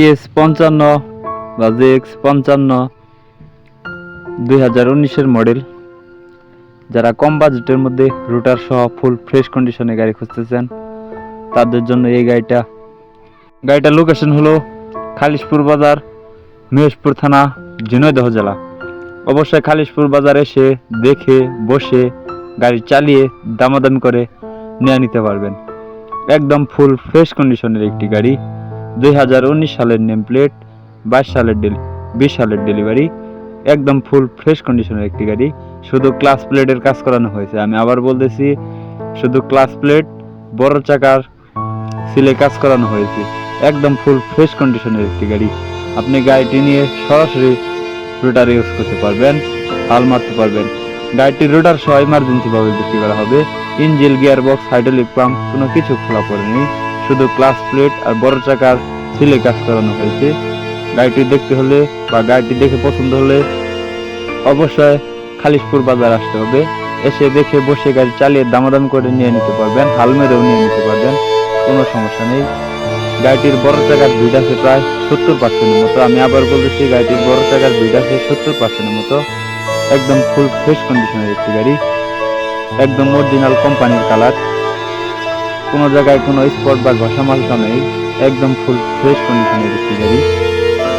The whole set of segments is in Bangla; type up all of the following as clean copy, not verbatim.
কেস 55 বা ZX55 2019-এর মডেল। যারা কম বাজেটের মধ্যে রুটার সহ ফুল ফ্রেশ কন্ডিশনে গাড়ি খুঁজতেছেন তাদের জন্য এই গাড়িটার লোকেশন হলো খালিশপুর বাজার, মহেশপুর থানা, ঝিনাইদহ জেলা। অবশ্যই খালিশপুর বাজার এসে দেখে বসে গাড়ি চালিয়ে দামাদামি করে নিয়ে নিতে পারবেন। একদম ফুল ফ্রেশ কন্ডিশনের একটি গাড়ি, 2019 সালের নেম প্লেট, 20 সালের ডেলিভারি। একদম ফুল ফ্রেশ কন্ডিশনের একটি গাড়ি, শুধু ক্লাস প্লেটের কাজ করানো হয়েছে। আমি আবার বলতেছি, শুধু ক্লাস প্লেট, বড় চাকার সিলে কাজ করানো হয়েছে। একদম ফুল ফ্রেশ কন্ডিশনের একটি গাড়ি। আপনি গাড়িটি নিয়ে সরাসরি রুটার ইউজ করতে পারবেন, হাল মারতে পারবেন। গাড়িটির রুটার সহ ইমার্জেন্সি ভাবে বিক্রি করা হবে। Engine, gear box, hydraulic pump কোনো কিছু খোলা পড়েনি, শুধু ক্লাস প্লেট আর বড় চাকার সিলে কাজ করানো হয়েছে। গাড়িটি দেখতে হলে বা গাড়িটি দেখে পছন্দ হলে অবশ্যই খালিশপুর বাজার আসতে হবে। এসে দেখে বসে গাড়ি চালিয়ে দামাদাম করে নিয়ে নিতে পারবেন, হাল মেরেও নিয়ে নিতে পারবেন, কোনো সমস্যা নেই। গাড়িটির বড় চাকার ভিড আছে প্রায় 70%-এর মতো। আমি আবার বলতেছি, গাড়িটির বড় চাকার ভিড আছে 70%-এর মতো। একদম ফুল ফ্রেশ কন্ডিশনের একটি গাড়ি, একদম অরিজিনাল কোম্পানির কালার, কোনো জায়গায় কোনো স্পট বা ঘষা মালসা নেই। একদম ফুল ফ্রেশ কন্ডিশনের একটি গাড়ি।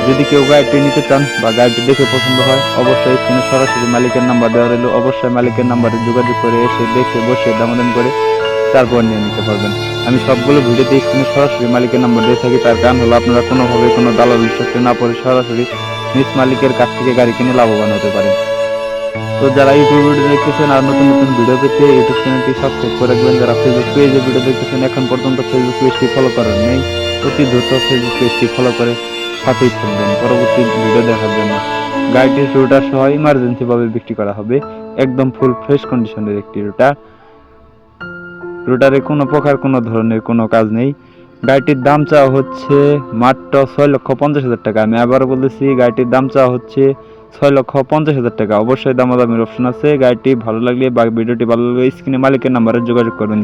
যদি কেউ গাড়িটি নিতে চান বা গাড়িটি দেখে পছন্দ হয়, অবশ্যই স্ক্রিনে সরাসরি মালিকের নাম্বার দেওয়া রইল। অবশ্যই মালিকের নাম্বারে যোগাযোগ করে এসে দেখে বসে দামাদাম করে তারপর নিয়ে নিতে পারবেন। আমি সবগুলো ভিডিওতে স্ক্রিনে সরাসরি মালিকের নাম্বার দিয়ে থাকি। তার কারণ হলো আপনারা কোনোভাবে কোনো দালাল চক্রে না পড়ে সরাসরি নিজ মালিকের কাছ থেকে গাড়ি কিনে লাভবান হতে পারেন। তো যারা ইউটিউব ভিডিও দেখতেছেন আর নতুন নতুন ভিডিও পেতে ইউটিউব চ্যানেলটি সাবস্ক্রাইব করে রাখবেন। যারা ফেসবুক পেজে ভিডিও দেখতেছেন এখন পর্যন্ত ফেসবুক পেজটি ফলো করেন নেই, অতি দ্রুত ফেসবুক পেজটি ফলো করে সাথেই থাকবেন পরবর্তী ভিডিও দেখার জন্য। গাড়িটির রুটার সহ ইমার্জেন্সি ভাবে বিক্রি করা হবে। একদম ফুল ফ্রেশ কন্ডিশনের একটি রুটার। রুটারে কোনো প্রকার কোনো ধরনের কোনো কাজ নেই। গাড়িটির দাম চাওয়া হচ্ছে মাত্র 6,50,000 টাকা। আমি আবারও বলতেছি, গাড়িটির দাম চাওয়া হচ্ছে 6,50,000 টাকা। অবশ্যই দামাদামির অপশন আছে। গাড়িটি ভালো লাগলে বা ভিডিওটি ভালো লাগলে স্ক্রিনে মালিকের নাম্বারে যোগাযোগ করবেন।